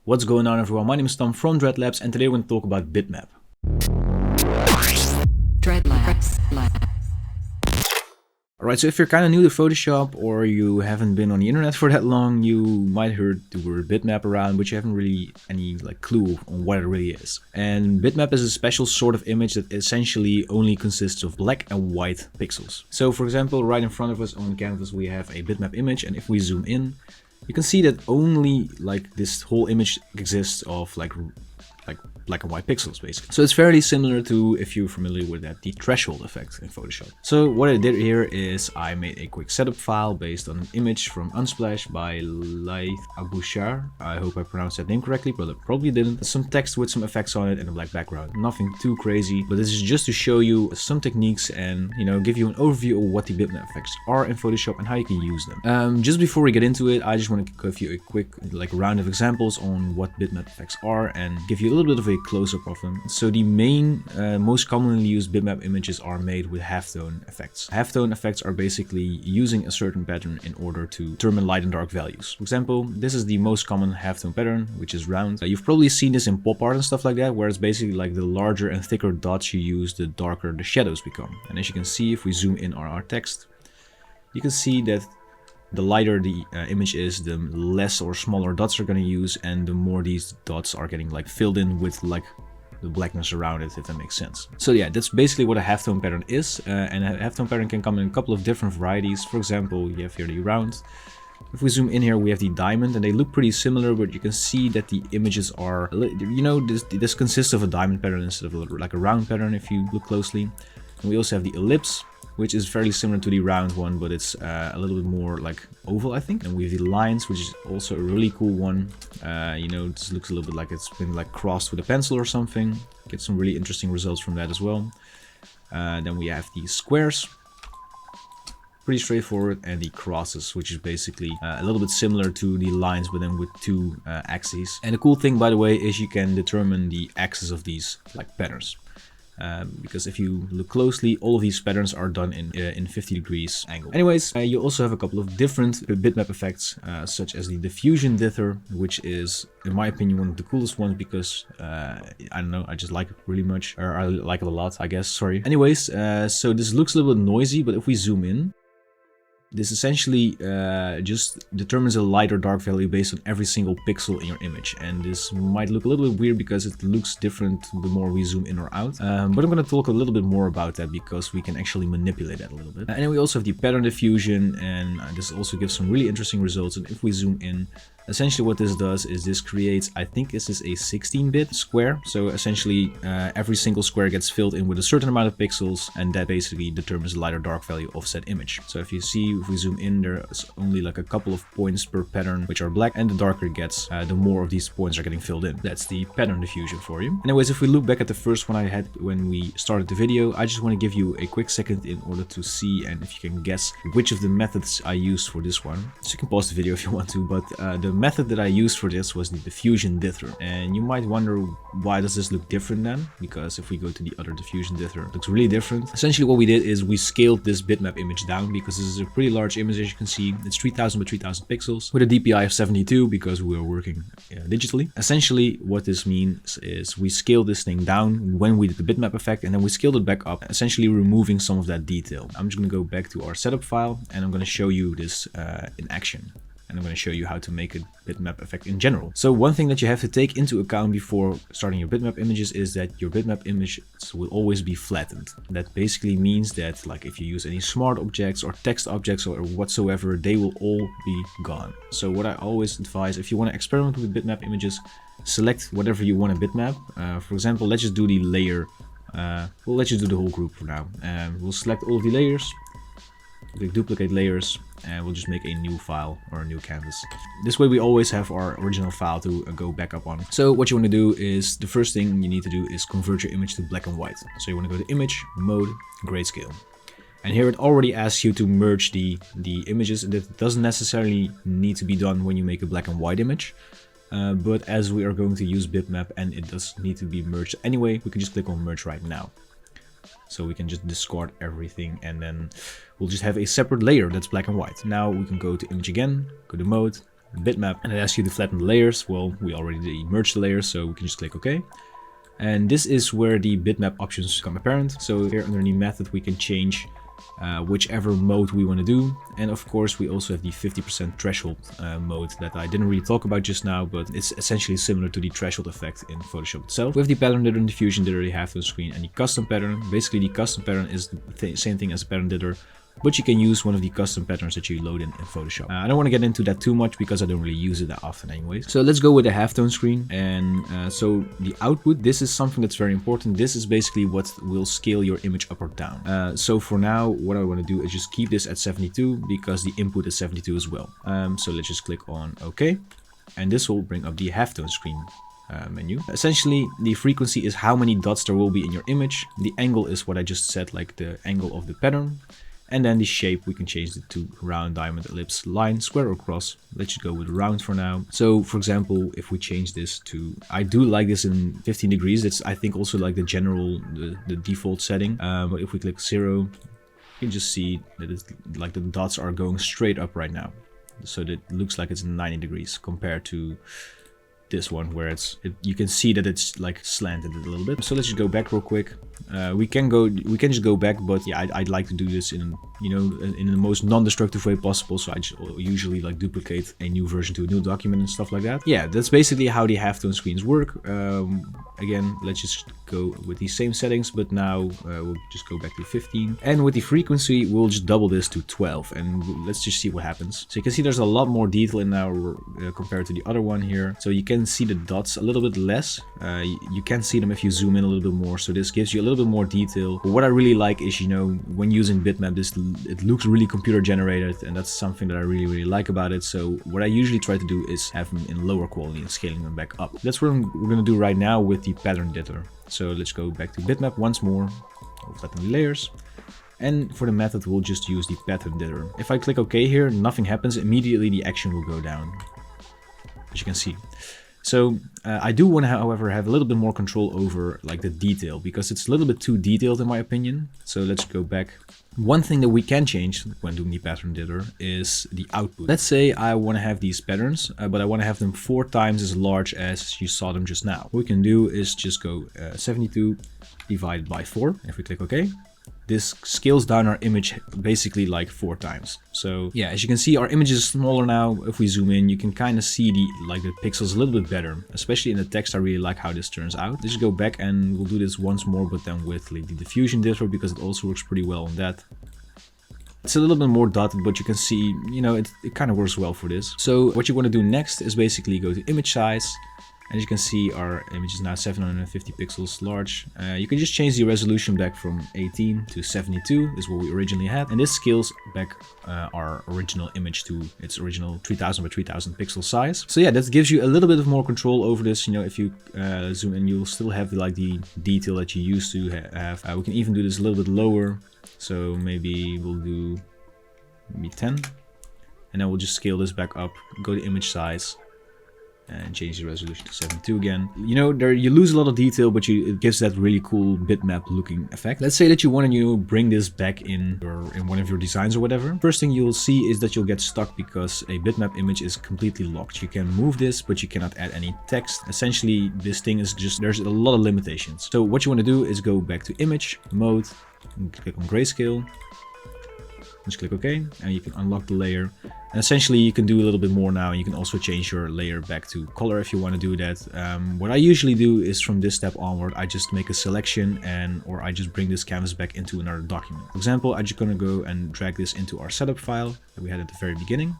What's going on, everyone? My name is Tom from Dreadlabs, and today we're going to talk about Bitmap. Dreadlabs. Alright, so if you're kind of new to Photoshop or you haven't been on the internet for that long, you might heard the word bitmap around, but you haven't really any clue on what it really is. And bitmap is a special sort of image that essentially only consists of black and white pixels. So for example, right in front of us on the canvas we have a bitmap image, and if we zoom in, you can see that only this whole image exists of like black and white pixels basically. So it's fairly similar to, if you're familiar with that, the threshold effect in Photoshop. So what I did here is I made a quick setup file based on an image from Unsplash by Abouchar. I hope I pronounced that name correctly, but I probably didn't. Some text with some effects on it and a black background. Nothing too crazy, but this is just to show you some techniques and, give you an overview of what the bitmap effects are in Photoshop and how you can use them. Just before we get into it, I just want to give you a quick round of examples on what bitmap effects are and give you a little bit of a close-up of them. So the main, most commonly used bitmap images are made with halftone effects. Halftone effects are basically using a certain pattern in order to determine light and dark values. For example, this is the most common halftone pattern, which is round. You've probably seen this in pop art and stuff like that, where it's basically the larger and thicker dots you use, the darker the shadows become. And as you can see, if we zoom in on our text, you can see that the lighter the image is, the less or smaller dots are going to use, and the more these dots are getting filled in with the blackness around it, if that makes sense. So yeah, that's basically what a halftone pattern is, and a halftone pattern can come in a couple of different varieties. For example, you have here the round. If we zoom in here, we have the diamond, and they look pretty similar, but you can see that the images are, this consists of a diamond pattern instead of a round pattern if you look closely. And we also have the ellipse, which is fairly similar to the round one, but it's a little bit more oval, I think. And we have the lines, which is also a really cool one. This looks a little bit like it's been crossed with a pencil or something. Get some really interesting results from that as well. Then we have the squares, pretty straightforward, and the crosses, which is basically a little bit similar to the lines, but then with two axes. And the cool thing, by the way, is you can determine the axis of these patterns. Because if you look closely, all of these patterns are done in 50 degrees angle. Anyways, you also have a couple of different bitmap effects, such as the diffusion dither, which is, in my opinion, one of the coolest ones because, I don't know, I just like it really much, or I like it a lot, I guess, sorry. Anyways, so this looks a little bit noisy, but if we zoom in, this essentially just determines a light or dark value based on every single pixel in your image. And this might look a little bit weird because it looks different the more we zoom in or out. But I'm going to talk a little bit more about that because we can actually manipulate that a little bit. And then we also have the pattern diffusion, and this also gives some really interesting results. And if we zoom in, essentially what this does is this creates, I think this is a 16-bit square. So essentially every single square gets filled in with a certain amount of pixels, and that basically determines the light or dark value of said image. So if you see, if we zoom in, there's only a couple of points per pattern which are black, and the darker it gets, the more of these points are getting filled in. That's the pattern diffusion for you. Anyways, if we look back at the first one I had when we started the video, I just want to give you a quick second in order to see and if you can guess which of the methods I used for this one. So you can pause the video if you want to, but the method that I used for this was the diffusion dither. And you might wonder, why does this look different then? Because if we go to the other diffusion dither, it looks really different. Essentially what we did is we scaled this bitmap image down because this is a pretty large image, as you can see. It's 3000 by 3000 pixels with a DPI of 72 because we are working digitally. Essentially what this means is we scaled this thing down when we did the bitmap effect, and then we scaled it back up, essentially removing some of that detail. I'm just going to go back to our setup file, and I'm going to show you this in action. And I'm going to show you how to make a bitmap effect in general. So one thing that you have to take into account before starting your bitmap images is that your bitmap images will always be flattened. That basically means that if you use any smart objects or text objects or whatsoever, they will all be gone. So what I always advise, if you want to experiment with bitmap images, select whatever you want to bitmap. For example, let's just do the layer. We'll let you do the whole group for now. We'll select all of the layers. Click duplicate layers, and we'll just make a new file or a new canvas. This way we always have our original file to go back up on. So what you want to do is, the first thing you need to do is convert your image to black and white. So you want to go to image, mode, grayscale. And here it already asks you to merge the images, and that doesn't necessarily need to be done when you make a black and white image. But as we are going to use bitmap and it does need to be merged anyway, we can just click on merge right now. So we can just discard everything, and then we'll just have a separate layer that's black and white. Now we can go to image again, go to mode, bitmap, and it asks you to flatten the layers. Well, we already merged the layers, so we can just click OK. And this is where the bitmap options become apparent. So here under the method, we can change whichever mode we want to do. And of course, we also have the 50% threshold mode that I didn't really talk about just now, but it's essentially similar to the threshold effect in Photoshop itself. We have the pattern editor, diffusion editor, the halftone screen, and the custom pattern. Basically, the custom pattern is the same thing as a pattern editor, but you can use one of the custom patterns that you load in Photoshop. I don't want to get into that too much because I don't really use it that often anyways. So let's go with the halftone screen. And so the output, this is something that's very important. This is basically what will scale your image up or down. So for now, what I want to do is just keep this at 72 because the input is 72 as well. So let's just click on OK. And this will bring up the halftone screen menu. Essentially, the frequency is how many dots there will be in your image. The angle is what I just said, like the angle of the pattern. And then the shape, we can change it to round, diamond, ellipse, line, square, or cross. Let's just go with round for now. So for example, if we change this to, I do like this in 15 degrees. It's, I think, also like the general, the default setting. But if we click 0, you can just see that it's like the dots are going straight up right now. So that looks like it's 90 degrees compared to this one where you can see that it's like slanted a little bit. So let's just go back real quick. We can just go back, but yeah, I'd like to do this in, you know, in the most non-destructive way possible. So I just usually like duplicate a new version to a new document and stuff like that. Yeah, that's basically how the halftone screens work. Again, let's just go with these same settings, but now we'll just go back to 15. And with the frequency, we'll just double this to 12, and let's just see what happens. So you can see there's a lot more detail in now compared to the other one here. So you can see the dots a little bit less. You can see them if you zoom in a little bit more. So this gives you a little bit more detail. But what I really like is, you know, when using Bitmap, it looks really computer generated, and that's something that I really like about it. So what I usually try to do is have them in lower quality and scaling them back up. That's what we're going to do right now with the pattern editor. So let's go back to Bitmap once more. We'll flatten the layers. And for the method, we'll just use the pattern editor. If I click OK here, nothing happens. Immediately the action will go down, as you can see. So I do want to, however, have a little bit more control over like the detail, because it's a little bit too detailed in my opinion. So let's go back. One thing that we can change when doing the pattern editor is the output. Let's say I want to have these patterns, but I want to have them 4 times as large as you saw them just now. What we can do is just go 72 divided by 4. If we click OK, this scales down our image basically like 4 times. So yeah, as you can see, our image is smaller now. If we zoom in, you can kind of see the pixels a little bit better, especially in the text. I really like how this turns out. Let's just go back and we'll do this once more, but then with like the diffusion editor, because it also works pretty well on that. It's a little bit more dotted, but you can see, you know, it kind of works well for this. So what you want to do next is basically go to image size. And as you can see, our image is now 750 pixels large. You can just change the resolution back from 18 to 72 is what we originally had. And this scales back our original image to its original 3000 by 3000 pixel size. So yeah, that gives you a little bit of more control over this. You know, if you zoom in, you'll still have like the detail that you used to have. We can even do this a little bit lower. So maybe we'll do maybe 10. And then we'll just scale this back up, go to image size, and change the resolution to 72 again. You know, there you lose a lot of detail, but it gives that really cool bitmap looking effect. Let's say that you want to, you know, bring this back in one of your designs or whatever. First thing you'll see is that you'll get stuck because a bitmap image is completely locked. You can move this, but you cannot add any text. Essentially, this thing is just, there's a lot of limitations. So what you want to do is go back to image, mode, and click on grayscale. Just click OK, and you can unlock the layer. And essentially, you can do a little bit more now. You can also change your layer back to color if you want to do that. What I usually do is from this step onward, I just make a selection or I just bring this canvas back into another document. For example, I'm just going to go and drag this into our setup file that we had at the very beginning.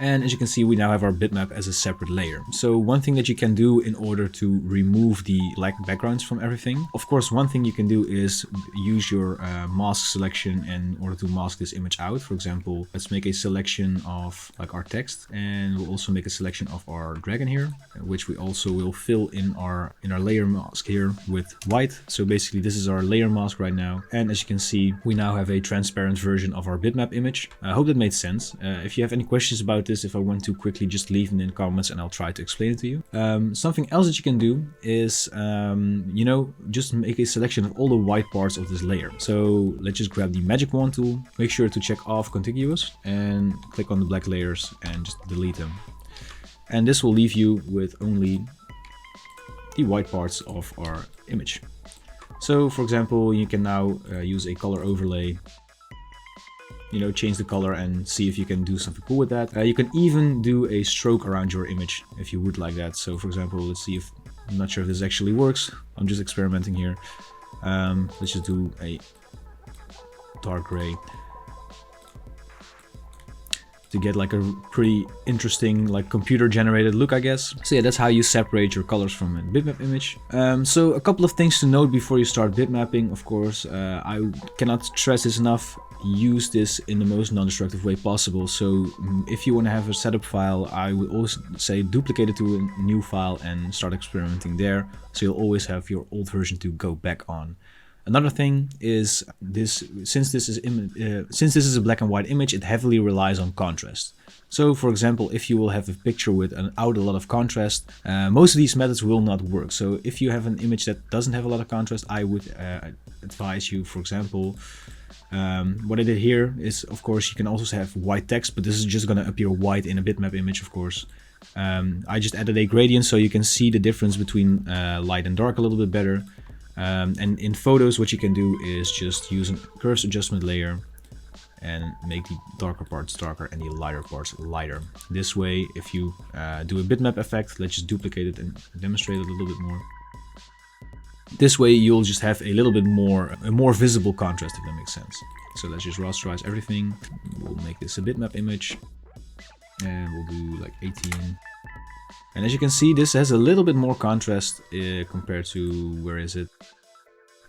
And as you can see, we now have our bitmap as a separate layer. So one thing that you can do in order to remove the black backgrounds from everything, of course, one thing you can do is use your mask selection in order to mask this image out. For example, let's make a selection of like our text, and we'll also make a selection of our dragon here, which we also will fill in our layer mask here with white. So basically, this is our layer mask right now. And as you can see, we now have a transparent version of our bitmap image. I hope that made sense. If you have any questions about this if I went too quickly, just leave it in the comments and I'll try to explain it to you. Something else that you can do is, you know, just make a selection of all the white parts of this layer. So let's just grab the magic wand tool, make sure to check off contiguous and click on the black layers and just delete them. And this will leave you with only the white parts of our image. So for example, you can now use a color overlay, you know, change the color and see if you can do something cool with that. You can even do a stroke around your image if you would like that. So for example, let's see if, I'm not sure if this actually works. I'm just experimenting here. Let's just do a dark gray to get like a pretty interesting, like computer generated look, I guess. So yeah, that's how you separate your colors from a bitmap image. So a couple of things to note before you start bitmapping. Of course, I cannot stress this enough. Use this in the most non-destructive way possible. So if you want to have a setup file, I would always say duplicate it to a new file and start experimenting there. So you'll always have your old version to go back on. Another thing is this, since this is a black and white image, it heavily relies on contrast. So for example, if you will have a picture with a lot of contrast, most of these methods will not work. So if you have an image that doesn't have a lot of contrast, I would advise you, for example, what I did here is, of course, you can also have white text, but this is just going to appear white in a bitmap image, of course. I just added a gradient so you can see the difference between light and dark a little bit better. And in photos, what you can do is just use a curves adjustment layer and make the darker parts darker and the lighter parts lighter. This way, if you do a bitmap effect, let's just duplicate it and demonstrate it a little bit more. This way, you'll just have a little bit more, a more visible contrast, if that makes sense. So let's just rasterize everything. We'll make this a bitmap image and we'll do like 18. And as you can see, this has a little bit more contrast compared to, where is it?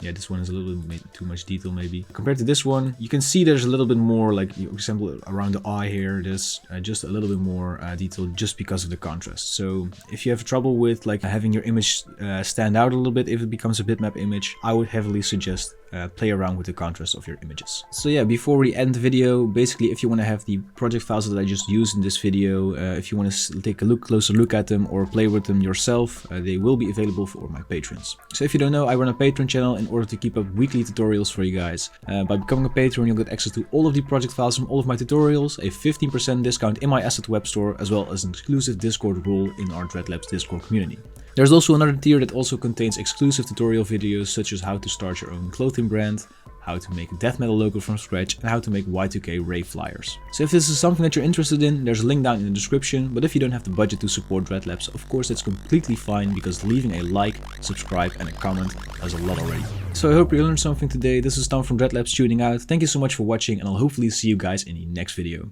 Yeah, this one is a little bit too much detail maybe. Compared to this one, you can see there's a little bit more, like for example, around the eye here, there's just a little bit more detail just because of the contrast. So if you have trouble with like having your image stand out a little bit, if it becomes a bitmap image, I would heavily suggest play around with the contrast of your images. So yeah, before we end the video, basically if you want to have the project files that I just used in this video, if you want to take a closer look at them or play with them yourself, they will be available for my patrons. So if you don't know, I run a Patreon channel in order to keep up weekly tutorials for you guys. By becoming a patron, you'll get access to all of the project files from all of my tutorials, a 15% discount in my asset web store, as well as an exclusive Discord role in our Dreadlabs Discord community. There's also another tier that also contains exclusive tutorial videos such as how to start your own clothing brand, how to make a death metal logo from scratch, and how to make Y2K rave flyers. So if this is something that you're interested in, there's a link down in the description, but if you don't have the budget to support Dreadlabs, of course that's completely fine, because leaving a like, subscribe and a comment does a lot already. So I hope you learned something today. This is Tom from Dreadlabs tuning out. Thank you so much for watching, and I'll hopefully see you guys in the next video.